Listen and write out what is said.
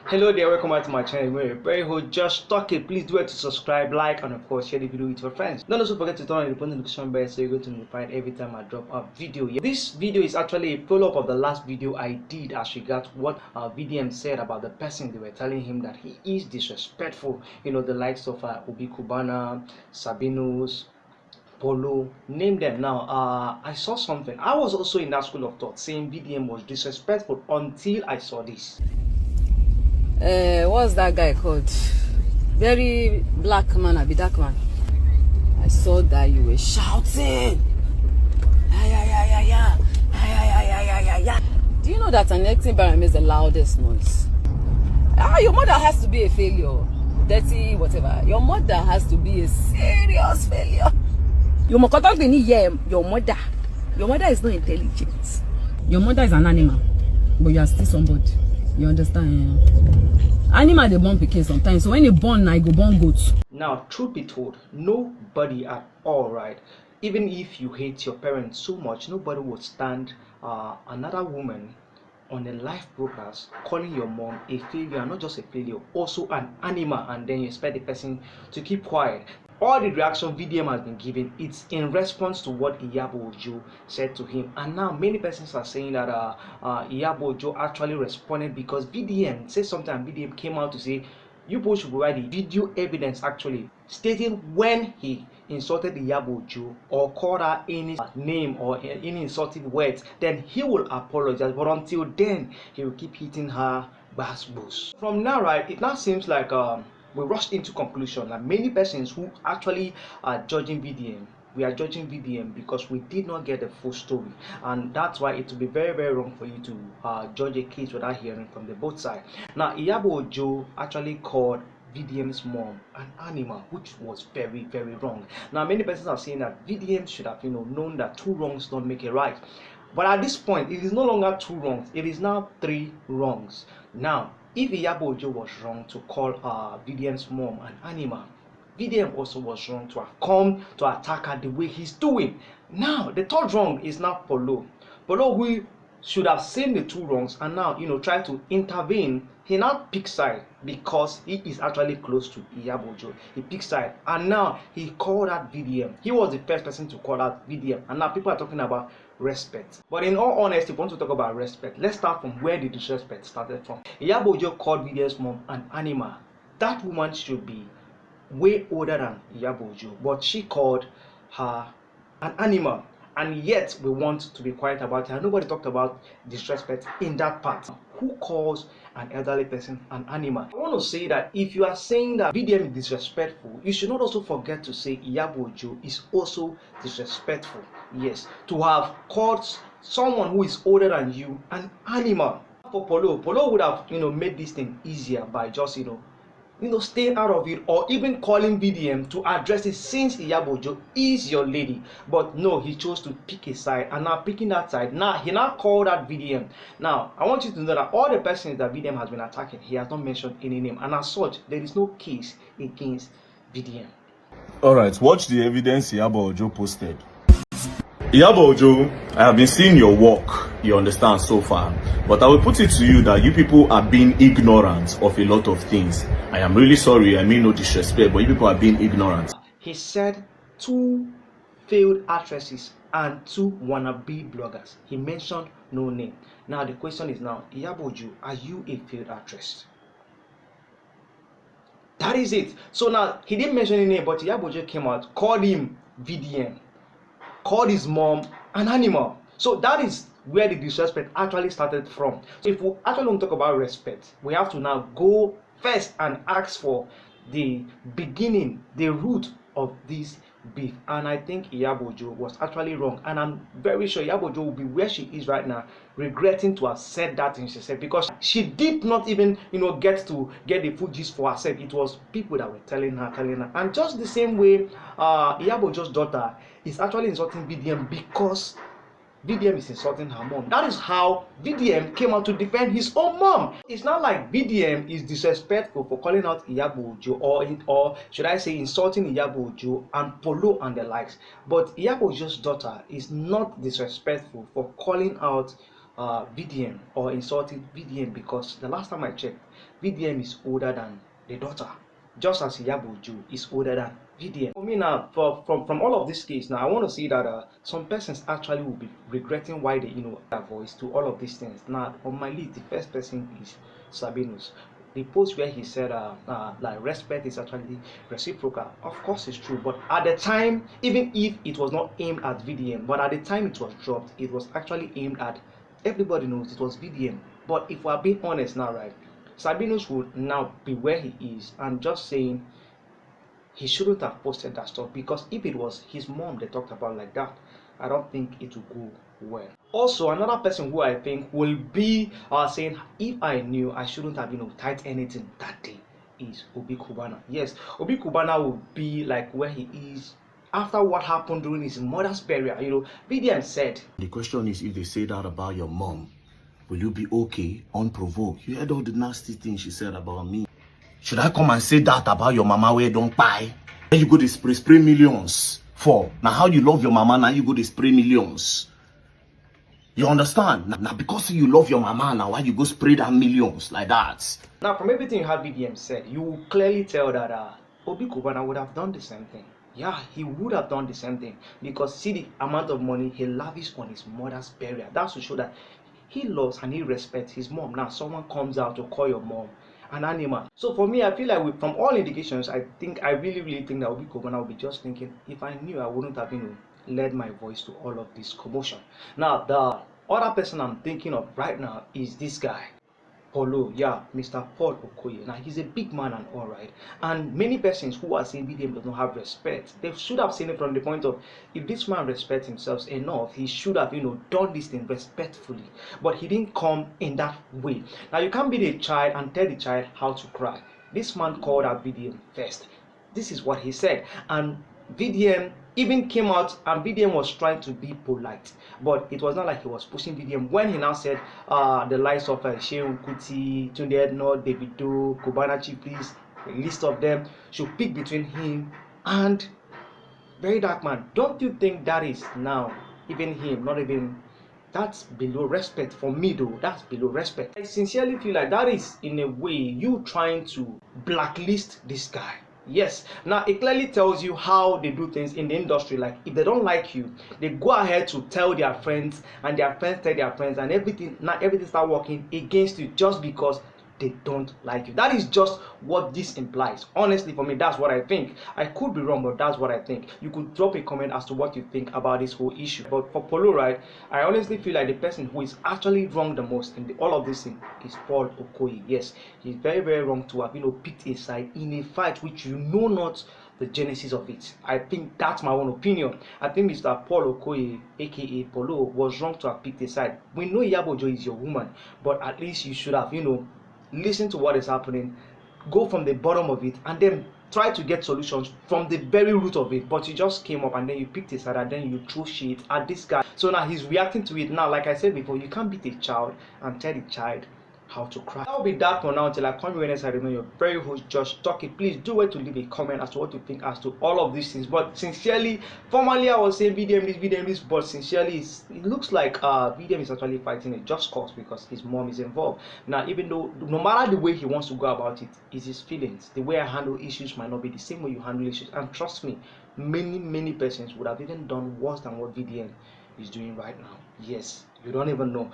Hello there, welcome back to my channel. We're very host just talking. Please do it to subscribe, like, and of course share the video with your friends. Don't also forget to turn on the notification bell so you're going to be notified every time I drop a video. This video is actually a follow-up of the last video I did as regards what VDM said about the person. They were telling him that he is disrespectful. The likes of Obi Cubana, Sabinus, Polo, name them. Now, I saw something. I was also in that school of thought saying VDM was disrespectful until I saw this. What's that guy called? Very black man, I be dark man. I saw that you were shouting. Do you know that an electric barrel makes the loudest noise? Your mother has to be a failure. Dirty, whatever. Your mother has to be a serious failure. Your mother is not intelligent. Your mother is an animal, but you are still somebody. You understand? Animal they born pikin sometimes. So when you born, I go born goats. Now, truth be told, nobody at all, right? Even if you hate your parents so much, nobody would stand another woman on a live broadcast calling your mom a failure, and not just a failure, also an animal, and then you expect the person to keep quiet. All the reaction VDM has been given, it's in response to what Iyabo Ojo said to him. And now many persons are saying that Iyabo Ojo actually responded because VDM said something, and VDM came out to say, you both should provide the video evidence actually stating when he insulted Iyabo Ojo or called her any name or any insulting words, then he will apologize. But until then, he will keep hitting her gbos. From now, right, it now seems like we rushed into conclusion that many persons who actually are judging VDM, we are judging VDM because we did not get the full story, and that's why it will be very, very wrong for you to judge a case without hearing from the both sides. Now, Iyabo Ojo actually called VDM's mom an animal, which was very, very wrong. Now, many persons are saying that VDM should have known that two wrongs don't make a right. But at this point, it is no longer two wrongs, it is now three wrongs. Now, if Iyabo Ojo was wrong to call VDM's mom an animal, VDM also was wrong to have come to attack her the way he's doing. Now, the third wrong is now Polo. Polo, who should have seen the two wrongs and now, try to intervene, he now picks side because he is actually close to Iyabo Ojo. He picks side and now he called out VDM. He was the first person to call out VDM, and now people are talking about respect. But in all honesty, if we want to talk about respect, let's start from where the disrespect started from. Iyabo Ojo called VDM's mom an animal. That woman should be way older than Iyabo Ojo, but she called her an animal, and yet we want to be quiet about it. Nobody talked about disrespect in that part. Who calls an elderly person an animal? I want to say that if you are saying that VDM is disrespectful, you should not also forget to say Iyabo Ojo is also disrespectful. Yes, to have called someone who is older than you an animal. For Polo would have made this thing easier by just staying out of it, or even calling VDM to address it, since Iyabo Ojo is your lady. But no, he chose to pick a side, and now picking that side, now he called out VDM. Now I want you to know that all the persons that VDM has been attacking, he has not mentioned any name, and as such there is no case against VDM. Alright, watch the evidence Iyabo Ojo posted. Iyabo Ojo, I have been seeing your work, you understand, so far. But I will put it to you that you people are being ignorant of a lot of things. I am really sorry, I mean no disrespect, but you people are being ignorant. He said 2 failed actresses and 2 wannabe bloggers. He mentioned no name. Now the question is now, Iyabo Ojo, are you a failed actress? That is it. So now he didn't mention any name, but Iyabo Ojo came out, called him VDM, called his mom an animal. So that is where the disrespect actually started from. So if we actually want to talk about respect, we have to now go first and ask for the beginning, the root of this beef. And I think Iyabo Ojo was actually wrong, and I'm very sure Iyabo Ojo will be where she is right now, regretting to have said that thing she said, because she did not even get the full gist for herself. It was people that were telling her. And just the same way Iyabo Ojo's daughter is actually insulting VDM because VDM is insulting her mom. That is how VDM came out to defend his own mom. It's not like VDM is disrespectful for calling out Iyabo Ojo, or should I say insulting Iyabo Ojo and Polo and the likes. But Iyabo Ojo's daughter is not disrespectful for calling out VDM or insulted VDM, because the last time I checked, VDM is older than the daughter, just as Iyabo Ojo is older than VDM. For me now, from all of this case, now I want to see that some persons actually will be regretting why they their voice to all of these things. Now on my list, the first person is Sabinus. The post where he said like respect is actually reciprocal. Of course it's true, but at the time, even if it was not aimed at VDM, but at the time it was dropped, it was actually aimed at everybody knows it was VDM. But if we are being honest now, right, Sabinus would now be where he is and just saying he shouldn't have posted that stuff, because if it was his mom they talked about like that, I don't think it will go well. Also, another person who I think will be saying if I knew I shouldn't have typed anything that day is Obi Cubana. Yes, Obi Cubana will be like where he is after what happened during his mother's burial. VDM said, the question is, if they say that about your mom, will you be okay unprovoked? You heard all the nasty things she said about me. Should I come and say that about your mama where you don't buy? Then you go to spray millions for. Now how you love your mama, now you go to spray millions. You understand? Now because you love your mama, now why you go spray that millions like that? Now from everything you had VDM said, you will clearly tell that Obi Cubana would have done the same thing. Yeah, he would have done the same thing, because see the amount of money he lavished on his mother's burial. That's to show that he loves and he respects his mom. Now someone comes out to call your mom an animal. So for me, I feel like from all indications, I really think that Obi Cubana will be just thinking, if I knew, I wouldn't have led my voice to all of this commotion. Now the other person I'm thinking of right now is this guy, Paulo, yeah, Mr. Paul Okoye. Now he's a big man and all right, and many persons who are saying VDM does not have respect, they should have seen it from the point of, if this man respects himself enough, he should have done this thing respectfully, but he didn't come in that way. Now you can't be the child and tell the child how to cry. This man called out VDM first. This is what he said, and VDM even came out, and VDM was trying to be polite, but it was not like he was pushing VDM when he now said the likes of Shehu Kuti, Tunde Edno, Davido, Cubana Chief Priest, a list of them should pick between him and Very Dark Man. Don't you think that is now even him, not even, that's below respect for me though. That's below respect. I sincerely feel like that is in a way you trying to blacklist this guy. Yes, now it clearly tells you how they do things in the industry. Like if they don't like you, they go ahead to tell their friends, and their friends tell their friends, and everything start working against you just because they don't like you. That is just what this implies. Honestly, for me, that's what I think. I could be wrong, but that's what I think. You could drop a comment as to what you think about this whole issue. But for Polo, right, I honestly feel like the person who is actually wrong the most in all of this thing is Paul Okoye. Yes, he's very, very wrong to have picked a side in a fight which not the genesis of it. I think that's my own opinion. I think Mr. Paul Okoye, aka Polo, was wrong to have picked a side. We know Iyabo Ojo is your woman, but at least you should have, listen to what is happening, go from the bottom of it, and then try to get solutions from the very root of it. But you just came up and then you picked a side and then you threw shit at this guy. So now he's reacting to it. Now, like I said before, you can't beat a child and tell the child how to cry. That will be that for now. Until I come here next, I remember your very host Josh talking. Please do wait to leave a comment as to what you think as to all of these things. But sincerely, formally I was saying VDM this, but sincerely it looks like VDM is actually fighting a just cause because his mom is involved. Now, even though no matter the way he wants to go about it, is his feelings. The way I handle issues might not be the same way you handle issues. And trust me, many persons would have even done worse than what VDM is doing right now. Yes, you don't even know.